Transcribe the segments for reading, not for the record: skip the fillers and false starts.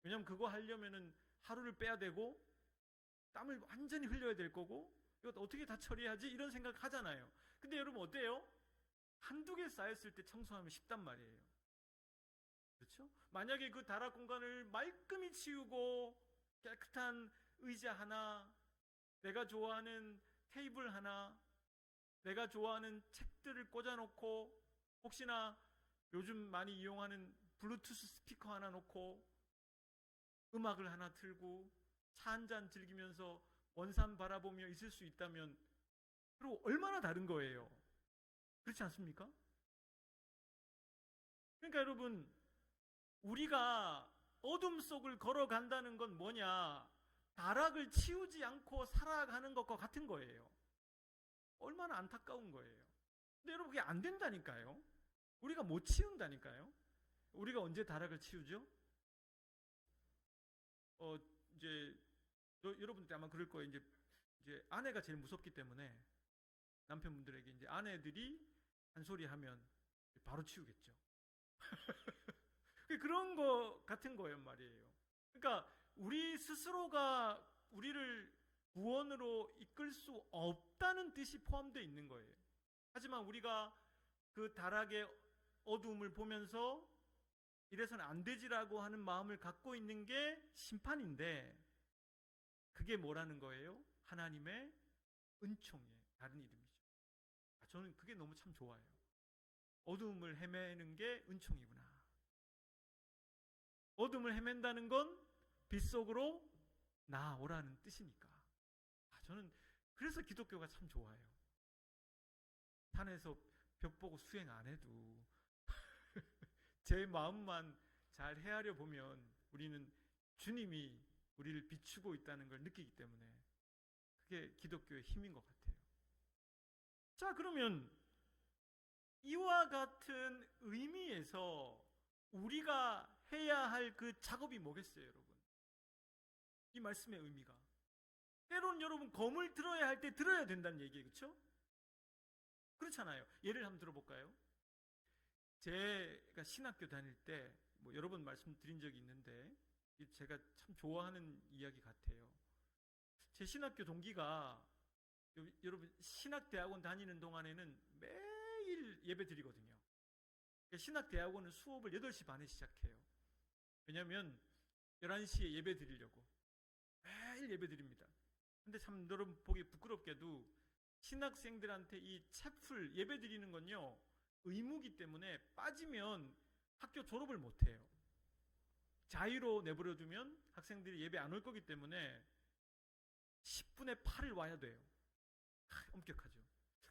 왜냐면 그거 하려면은 하루를 빼야 되고 땀을 완전히 흘려야 될 거고 이거 어떻게 다 처리하지? 이런 생각 하잖아요. 근데 여러분 어때요? 한두 개 쌓였을 때 청소하면 쉽단 말이에요. 그렇죠? 만약에 그 다락 공간을 말끔히 치우고 깨끗한 의자 하나, 내가 좋아하는 테이블 하나, 내가 좋아하는 책들을 꽂아놓고 혹시나 요즘 많이 이용하는 블루투스 스피커 하나 놓고 음악을 하나 틀고 차 한 잔 즐기면서 원산 바라보며 있을 수 있다면 그리고 얼마나 다른 거예요. 그렇지 않습니까? 그러니까 여러분 우리가 어둠 속을 걸어간다는 건 뭐냐? 다락을 치우지 않고 살아가는 것과 같은 거예요. 얼마나 안타까운 거예요. 근데 여러분 그게 안 된다니까요. 우리가 못 치운다니까요. 우리가 언제 다락을 치우죠? 이제 여러분들 아마 그럴 거예요. 이제 아내가 제일 무섭기 때문에 남편분들에게 이제 아내들이 한 소리 하면 바로 치우겠죠. 그런 거 같은 거예요, 말이에요. 그러니까 우리 스스로가 우리를 구원으로 이끌 수 없다는 뜻이 포함되어 있는 거예요. 하지만 우리가 그 다락의 어두움을 보면서 이래서는 안 되지라고 하는 마음을 갖고 있는 게 심판인데 그게 뭐라는 거예요? 하나님의 은총이에요. 다른 이름이죠. 저는 그게 너무 참 좋아요. 어둠을 헤매는 게 은총이구나. 어둠을 헤맨다는 건 빛 속으로 나오라는 뜻이니까. 저는 그래서 기독교가 참 좋아요. 산에서 벽 보고 수행 안 해도 제 마음만 잘 헤아려 보면 우리는 주님이 우리를 비추고 있다는 걸 느끼기 때문에 그게 기독교의 힘인 것 같아요. 자, 그러면 이와 같은 의미에서 우리가 해야 할 그 작업이 뭐겠어요, 여러분? 이 말씀의 의미가. 때론 여러분 검을 들어야 할 때 들어야 된다는 얘기예요. 그렇죠? 그렇잖아요. 예를 한번 들어볼까요? 제가 신학교 다닐 때 뭐 여러 번 말씀드린 적이 있는데 제가 참 좋아하는 이야기 같아요. 제 신학교 동기가 여러분 신학대학원 다니는 동안에는 매일 예배 드리거든요. 신학대학원은 수업을 8시 반에 시작해요. 왜냐하면 11시에 예배 드리려고 매일 예배 드립니다. 근데 참 여러분 보기 부끄럽게도 신학생들한테 이 채플 예배 드리는 건요 의무기 때문에 빠지면 학교 졸업을 못해요. 자유로 내버려두면 학생들이 예배 안 올 거기 때문에 10분의 8을 와야 돼요. 엄격하죠.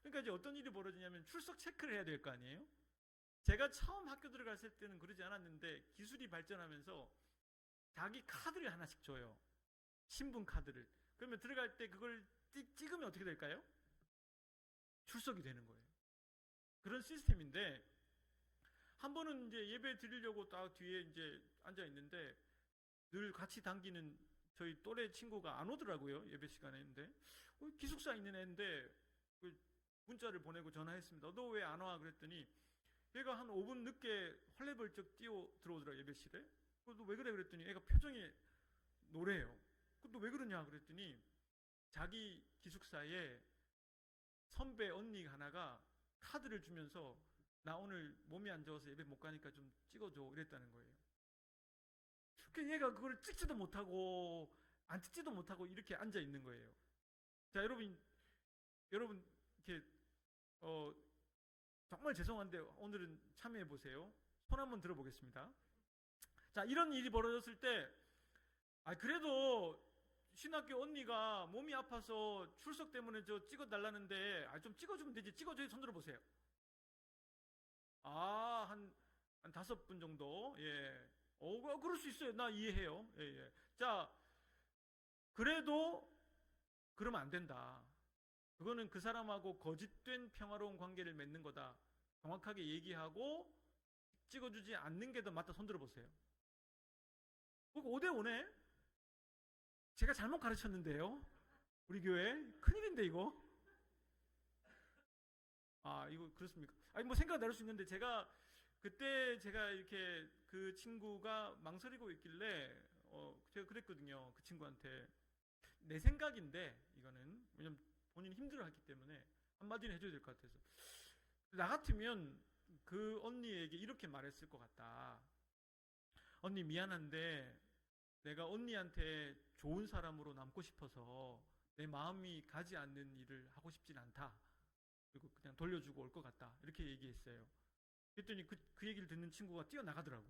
그러니까 이제 어떤 일이 벌어지냐면 출석 체크를 해야 될 거 아니에요. 제가 처음 학교 들어갔을 때는 그러지 않았는데 기술이 발전하면서 자기 카드를 하나씩 줘요. 신분 카드를. 그러면 들어갈 때 그걸 찍으면 어떻게 될까요? 출석이 되는 거예요. 그런 시스템인데 한 번은 이제 예배 드리려고 딱 뒤에 이제 앉아 있는데 늘 같이 당기는 저희 또래 친구가 안 오더라고요. 예배 시간에. 있는데 기숙사 있는 애인데 문자를 보내고 전화했습니다. 너 왜 안 와? 그랬더니 얘가 한 5분 늦게 헐레벌쩍 뛰어 들어오더라고요. 예배실에. 너 왜 그래? 그랬더니 애가 표정이 노래요. 너 왜 그러냐? 그랬더니 자기 기숙사에 선배 언니 하나가 카드를 주면서 나 오늘 몸이 안 좋아서 예배 못 가니까 좀 찍어줘 이랬다는 거예요. 그 얘가 그걸 찍지도 못하고 안 찍지도 못하고 이렇게 앉아 있는 거예요. 자, 여러분 이렇게 정말 죄송한데 오늘은 참여해 보세요. 손 한번 들어보겠습니다. 자, 이런 일이 벌어졌을 때 그래도 신학교 언니가 몸이 아파서 출석 때문에 저 찍어달라는데 좀 찍어주면 되지. 찍어줘야 손 들어보세요. 한 5분 정도. 예. 그럴 수 있어요. 나 이해해요. 예, 예. 자, 그래도 그러면 안 된다. 그거는 그 사람하고 거짓된 평화로운 관계를 맺는 거다. 정확하게 얘기하고 찍어주지 않는 게 더 맞다. 손 들어보세요. 5대5네? 제가 잘못 가르쳤는데요. 우리 교회 큰일인데 이거. 이거 그렇습니까? 뭐 생각 나눌 수 있는데 그때 제가 이렇게 그 친구가 망설이고 있길래 제가 그랬거든요. 그 친구한테. 내 생각인데 이거는 왜냐면 본인이 힘들어했기 때문에 한마디는 해줘야 될 것 같아서, 나 같으면 그 언니에게 이렇게 말했을 것 같다. 언니 미안한데 내가 언니한테 좋은 사람으로 남고 싶어서 내 마음이 가지 않는 일을 하고 싶진 않다. 그리고 그냥 돌려주고 올 것 같다. 이렇게 얘기했어요. 그랬더니 그 얘기를 듣는 친구가 뛰어나가더라고.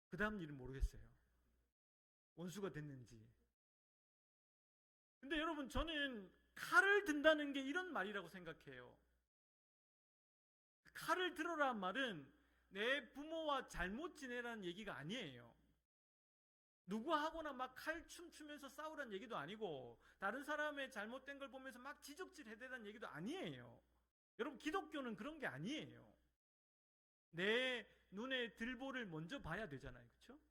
그 다음 일은 모르겠어요. 원수가 됐는지. 근데 여러분, 저는 칼을 든다는 게 이런 말이라고 생각해요. 칼을 들어라 말은 내 부모와 잘못 지내라는 얘기가 아니에요. 누구하고나 막 칼춤 추면서 싸우라는 얘기도 아니고, 다른 사람의 잘못된 걸 보면서 막 지적질 해대라는 얘기도 아니에요. 여러분, 기독교는 그런 게 아니에요. 내 눈에 들보를 먼저 봐야 되잖아요. 그렇죠?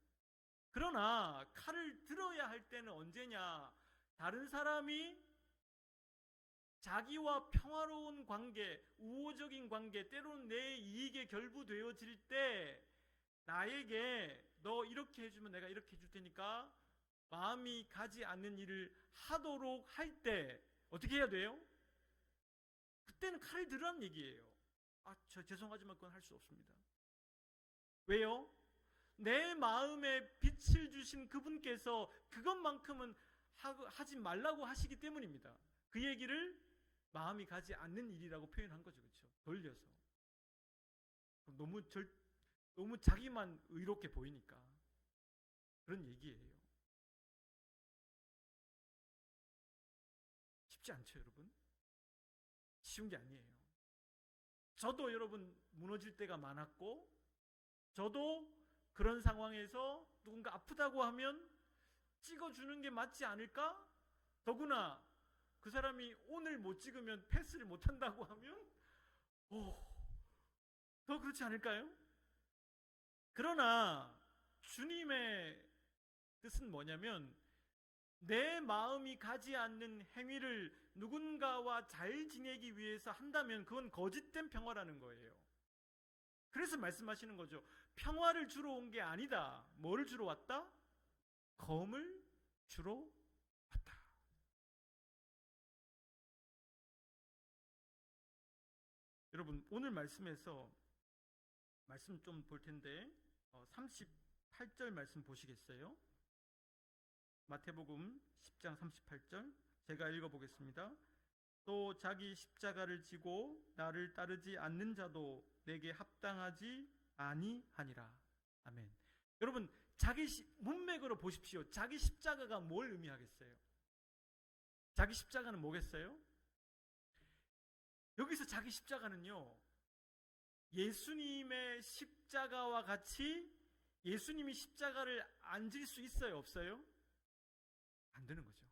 그러나 칼을 들어야 할 때는 언제냐? 다른 사람이 자기와 평화로운 관계, 우호적인 관계, 때로는 내 이익에 결부되어질 때 나에게 너 이렇게 해주면 내가 이렇게 해줄 테니까 마음이 가지 않는 일을 하도록 할 때 어떻게 해야 돼요? 그때는 칼을 들으라는 얘기예요. 저 죄송하지만 그건 할 수 없습니다. 왜요? 내 마음에 빛을 주신 그분께서 그것만큼은 하지 말라고 하시기 때문입니다. 그 얘기를 마음이 가지 않는 일이라고 표현한 거죠. 그렇죠? 돌려서. 너무 자기만 의롭게 보이니까 그런 얘기예요. 쉽지 않죠, 여러분? 쉬운 게 아니에요. 저도 여러분 무너질 때가 많았고, 저도 그런 상황에서 누군가 아프다고 하면 찍어주는 게 맞지 않을까? 더구나 그 사람이 오늘 못 찍으면 패스를 못 한다고 하면 더 그렇지 않을까요? 그러나 주님의 뜻은 뭐냐면, 내 마음이 가지 않는 행위를 누군가와 잘 지내기 위해서 한다면 그건 거짓된 평화라는 거예요. 그래서 말씀하시는 거죠. 평화를 주러 온 게 아니다. 뭐를 주러 왔다? 검을 주러 왔다. 여러분, 오늘 말씀에서 말씀 좀 볼 텐데 38절 말씀 보시겠어요? 마태복음 10장 38절 제가 읽어보겠습니다. 또 자기 십자가를 지고 나를 따르지 않는 자도 내게 합당하지 아니하니라. 아멘. 여러분, 문맥으로 보십시오. 자기 십자가가 뭘 의미하겠어요? 자기 십자가는 뭐겠어요? 여기서 자기 십자가는요, 예수님의 십자가와 같이 예수님이 십자가를 안 질 수 있어요? 없어요? 안 되는 거죠.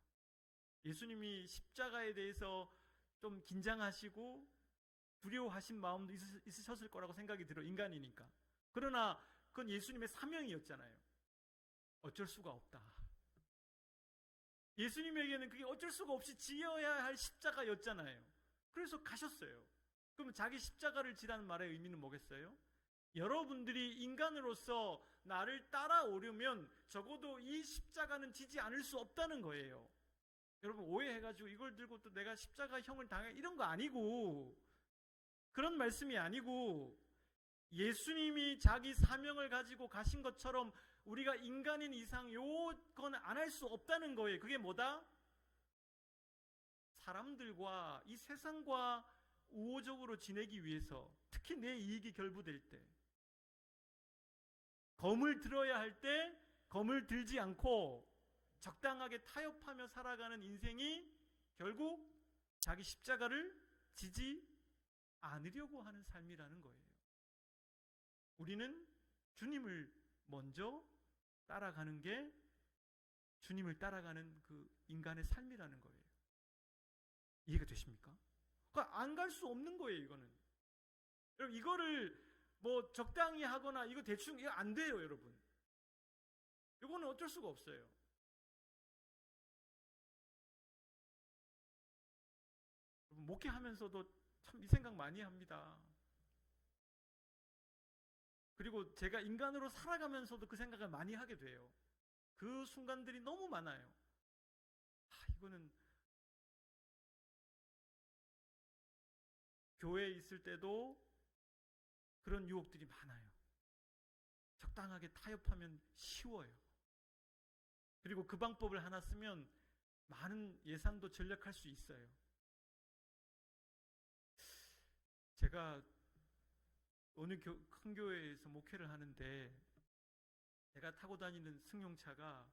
예수님이 십자가에 대해서 좀 긴장하시고 두려워하신 마음도 있으셨을 거라고 생각이 들어, 인간이니까. 그러나 그건 예수님의 사명이었잖아요. 어쩔 수가 없다. 예수님에게는 그게 어쩔 수가 없이 지어야 할 십자가였잖아요. 그래서 가셨어요. 그럼 자기 십자가를 지라는 말의 의미는 뭐겠어요? 여러분들이 인간으로서 나를 따라오려면 적어도 이 십자가는 지지 않을 수 없다는 거예요. 여러분, 오해해가지고 이걸 들고 또 내가 십자가형을 당해 이런 거 아니고, 그런 말씀이 아니고, 예수님이 자기 사명을 가지고 가신 것처럼 우리가 인간인 이상 요건 안 할 수 없다는 거예요. 그게 뭐다? 사람들과 이 세상과 우호적으로 지내기 위해서, 특히 내 이익이 결부될 때, 검을 들어야 할 때 검을 들지 않고 적당하게 타협하며 살아가는 인생이 결국 자기 십자가를 지지 않으려고 하는 삶이라는 거예요. 우리는 주님을 먼저 따라가는 게 주님을 따라가는 그 인간의 삶이라는 거예요. 이해가 되십니까? 그러니까 안 갈 수 없는 거예요, 이거는. 여러분, 이거를 뭐 적당히 하거나 이거 대충 이거 안 돼요, 여러분. 이거는 어쩔 수가 없어요. 목회하면서도 참 이 생각 많이 합니다. 그리고 제가 인간으로 살아가면서도 그 생각을 많이 하게 돼요. 그 순간들이 너무 많아요. 이거는 교회에 있을 때도 그런 유혹들이 많아요. 적당하게 타협하면 쉬워요. 그리고 그 방법을 하나 쓰면 많은 예산도 절약할 수 있어요. 제가 어느 큰 교회에서 목회를 하는데 제가 타고 다니는 승용차가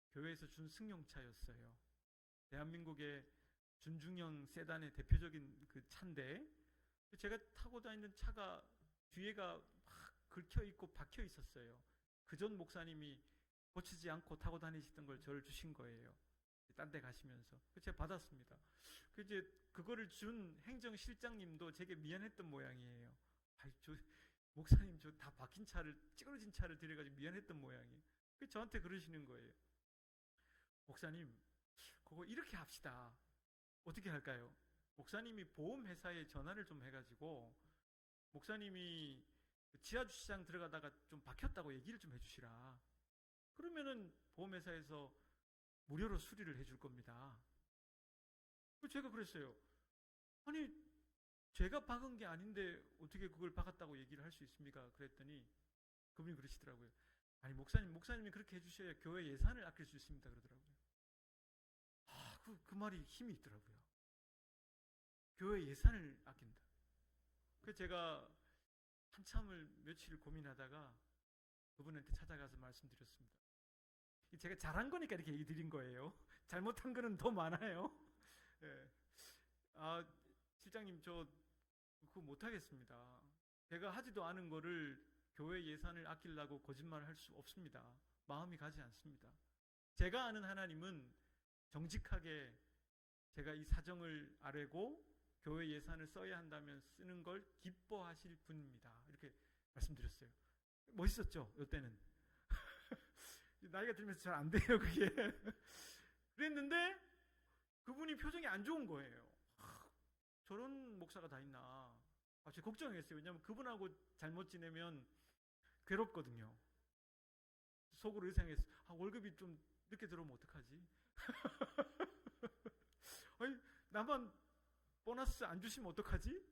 교회에서 준 승용차였어요. 대한민국의 준중형 세단의 대표적인 그 차인데 제가 타고 다니는 차가 뒤에가 막 긁혀 있고 박혀 있었어요. 그 전 목사님이 고치지 않고 타고 다니시던 걸 저를 주신 거예요. 딴 데 가시면서. 제가 받았습니다. 이제 그거를 준 행정실장님도 제게 미안했던 모양이에요. 목사님 저 다 박힌 차를, 찌그러진 차를 들여가지고 미안했던 모양이에요. 저한테 그러시는 거예요. 목사님, 그거 이렇게 합시다. 어떻게 할까요? 목사님이 보험회사에 전화를 좀 해가지고 목사님이 지하주차장 들어가다가 좀 박혔다고 얘기를 좀 해주시라. 그러면은 보험회사에서 무료로 수리를 해줄 겁니다. 제가 그랬어요. 아니, 제가 박은 게 아닌데 어떻게 그걸 박았다고 얘기를 할 수 있습니까? 그랬더니 그분이 그러시더라고요. 아니, 목사님이 그렇게 해주셔야 교회 예산을 아낄 수 있습니다. 그러더라고요. 그 말이 힘이 있더라고요. 교회 예산을 아낀다. 그래서 제가 한참을 며칠 고민하다가 그분한테 찾아가서 말씀드렸습니다. 제가 잘한 거니까 이렇게 얘기 드린 거예요. 잘못한 거는 더 많아요. 네. 실장님, 저 그거 못하겠습니다. 제가 하지도 않은 거를 교회 예산을 아끼려고 거짓말을 할 수 없습니다. 마음이 가지 않습니다. 제가 아는 하나님은 정직하게 제가 이 사정을 아뢰고 교회 예산을 써야 한다면 쓰는 걸 기뻐하실 분입니다. 이렇게 말씀드렸어요. 멋있었죠? 이때는. 나이가 들면서 잘 안 돼요, 그게. 그랬는데 그분이 표정이 안 좋은 거예요. 저런 목사가 다 있나. 제가 걱정했어요. 왜냐하면 그분하고 잘못 지내면 괴롭거든요. 속으로 의상했어요. 월급이 좀 늦게 들어오면 어떡하지? 아니, 나만 보너스 안 주시면 어떡하지?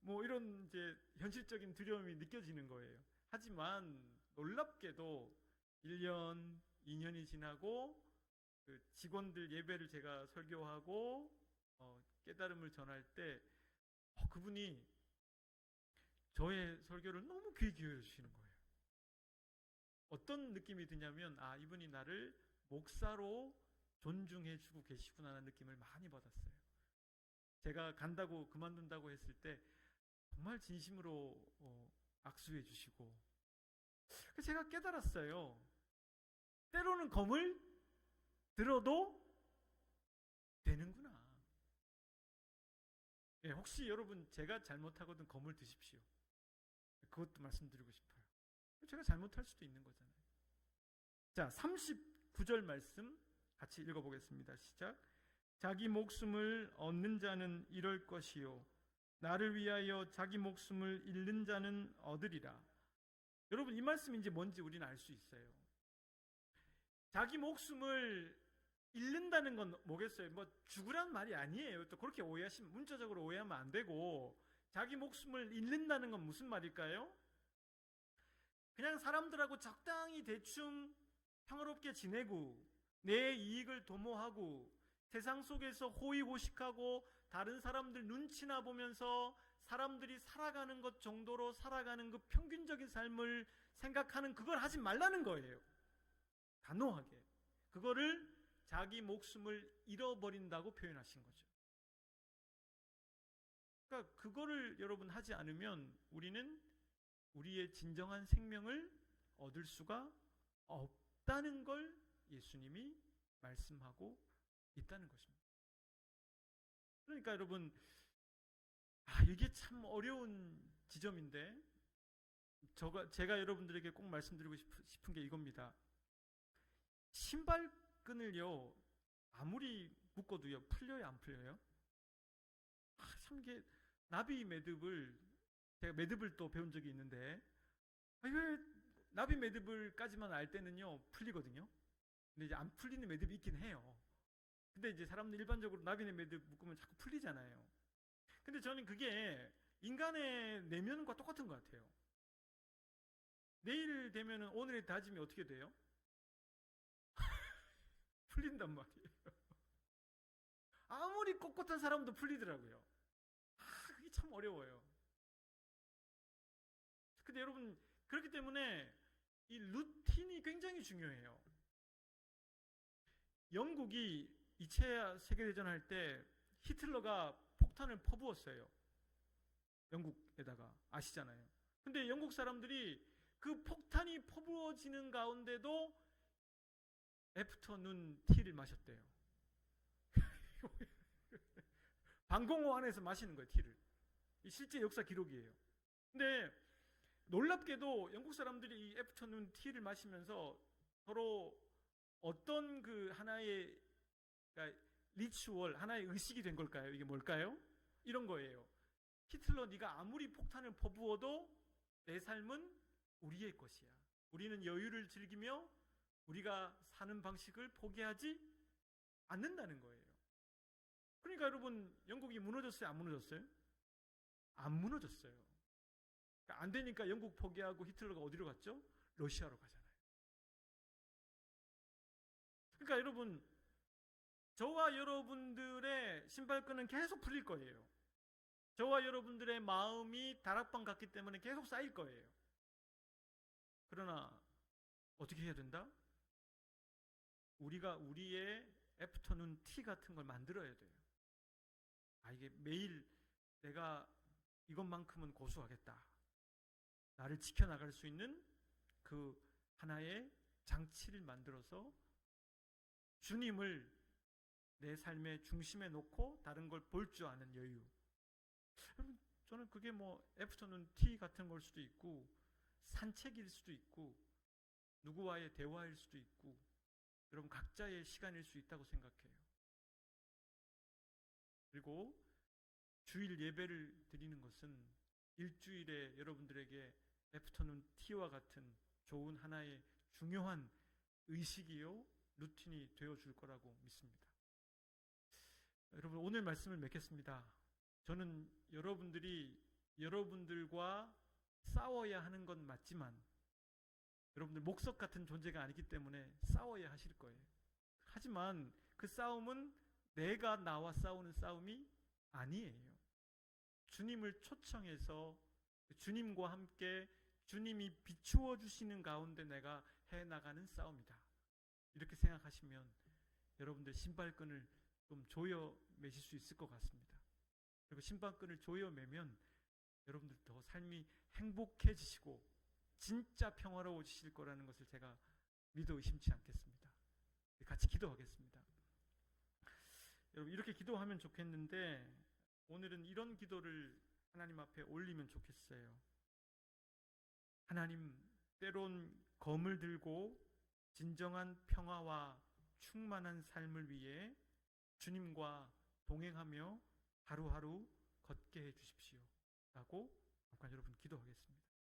뭐 이런 이제 현실적인 두려움이 느껴지는 거예요. 하지만 놀랍게도 1년, 2년이 지나고 그 직원들 예배를 제가 설교하고 깨달음을 전할 때 그분이 저의 설교를 너무 귀 기울여 주시는 거예요. 어떤 느낌이 드냐면 이분이 나를 목사로 존중해 주고 계시구나 하는 느낌을 많이 받았어요. 제가 간다고 그만둔다고 했을 때 정말 진심으로 악수해 주시고 제가 깨달았어요. 때로는 검을 들어도 되는구나. 혹시 여러분 제가 잘못하거든 검을 드십시오. 그것도 말씀드리고 싶어요. 제가 잘못할 수도 있는 거잖아요. 자, 39절 말씀 같이 읽어보겠습니다. 시작. 자기 목숨을 얻는 자는 이럴 것이요 나를 위하여 자기 목숨을 잃는 자는 얻으리라. 여러분, 이 말씀이 이제 뭔지 우리는 알 수 있어요. 자기 목숨을 잃는다는 건 뭐겠어요? 뭐 죽으란 말이 아니에요. 또 그렇게 오해하시면, 문자적으로 오해하면 안 되고, 자기 목숨을 잃는다는 건 무슨 말일까요? 그냥 사람들하고 적당히 대충 평화롭게 지내고 내 이익을 도모하고 세상 속에서 호의호식하고 다른 사람들 눈치나 보면서 사람들이 살아가는 것 정도로 살아가는 그 평균적인 삶을 생각하는, 그걸 하지 말라는 거예요. 단호하게. 그거를 자기 목숨을 잃어버린다고 표현하신 거죠. 그러니까 그거를 여러분 하지 않으면 우리는 우리의 진정한 생명을 얻을 수가 없다는 걸 예수님이 말씀하고 있다는 것입니다. 그러니까 여러분, 이게 참 어려운 지점인데 제가 여러분들에게 꼭 말씀드리고 싶은 게 이겁니다. 신발끈을요 아무리 묶어도요 풀려요, 안 풀려요? 참 이게 나비 매듭을, 제가 매듭을 또 배운 적이 있는데 왜 나비 매듭을까지만 알 때는요 풀리거든요. 근데 이제 안 풀리는 매듭이 있긴 해요. 근데 이제 사람들 일반적으로 나비의 매듭 묶으면 자꾸 풀리잖아요. 근데 저는 그게 인간의 내면과 똑같은 것 같아요. 내일 되면은 오늘의 다짐이 어떻게 돼요? 풀린단 말이에요. 아무리 꼿꼿한 사람도 풀리더라고요. 그게 참 어려워요. 근데 여러분, 그렇기 때문에 이 루틴이 굉장히 중요해요. 영국이 2차 세계대전 할 때 히틀러가 폭탄을 퍼부었어요. 영국에다가. 아시잖아요. 근데 영국 사람들이 그 폭탄이 퍼부어지는 가운데도 애프터눈 티를 마셨대요. 방공호 안에서 마시는 거예요, 티를. 실제 역사 기록이에요. 근데 놀랍게도 영국 사람들이 이 애프터눈 티를 마시면서 서로 어떤 그 하나의, 그러니까 리추얼, 하나의 의식이 된 걸까요? 이게 뭘까요? 이런 거예요. 히틀러, 네가 아무리 폭탄을 퍼부어도 내 삶은 우리의 것이야. 우리는 여유를 즐기며 우리가 사는 방식을 포기하지 않는다는 거예요. 그러니까 여러분, 영국이 무너졌어요? 안 무너졌어요? 안 무너졌어요. 그러니까 안 되니까 영국 포기하고 히틀러가 어디로 갔죠? 러시아로 가잖아요. 그러니까 여러분, 저와 여러분들의 신발끈은 계속 풀릴 거예요. 저와 여러분들의 마음이 다락방 같기 때문에 계속 쌓일 거예요. 그러나 어떻게 해야 된다? 우리가 우리의 애프터눈 티 같은 걸 만들어야 돼요. 이게 매일 내가 이것만큼은 고수하겠다. 나를 지켜나갈 수 있는 그 하나의 장치를 만들어서 주님을 내 삶의 중심에 놓고 다른 걸 볼 줄 아는 여유. 저는 그게 뭐 애프터눈 티 같은 걸 수도 있고 산책일 수도 있고 누구와의 대화일 수도 있고 여러분 각자의 시간일 수 있다고 생각해요. 그리고 주일 예배를 드리는 것은 일주일에 여러분들에게 애프터눈 티와 같은 좋은 하나의 중요한 의식이요 루틴이 되어줄 거라고 믿습니다. 여러분, 오늘 말씀을 맺겠습니다. 저는 여러분들이 여러분들과 싸워야 하는 건 맞지만 여러분들 목석 같은 존재가 아니기 때문에 싸워야 하실 거예요. 하지만 그 싸움은 내가 나와 싸우는 싸움이 아니에요. 주님을 초청해서 주님과 함께 주님이 비추어 주시는 가운데 내가 해나가는 싸움이다. 이렇게 생각하시면 여러분들 신발끈을 좀 조여 매실 수 있을 것 같습니다. 그리고 신발끈을 조여 매면 여러분들 더 삶이 행복해지시고 진짜 평화로워지실 거라는 것을 제가 믿어 의심치 않겠습니다. 같이 기도하겠습니다. 여러분, 이렇게 기도하면 좋겠는데 오늘은 이런 기도를 하나님 앞에 올리면 좋겠어요. 하나님, 때론 검을 들고 진정한 평화와 충만한 삶을 위해 주님과 동행하며 하루하루 걷게 해 주십시오. 라고 여러분 기도하겠습니다.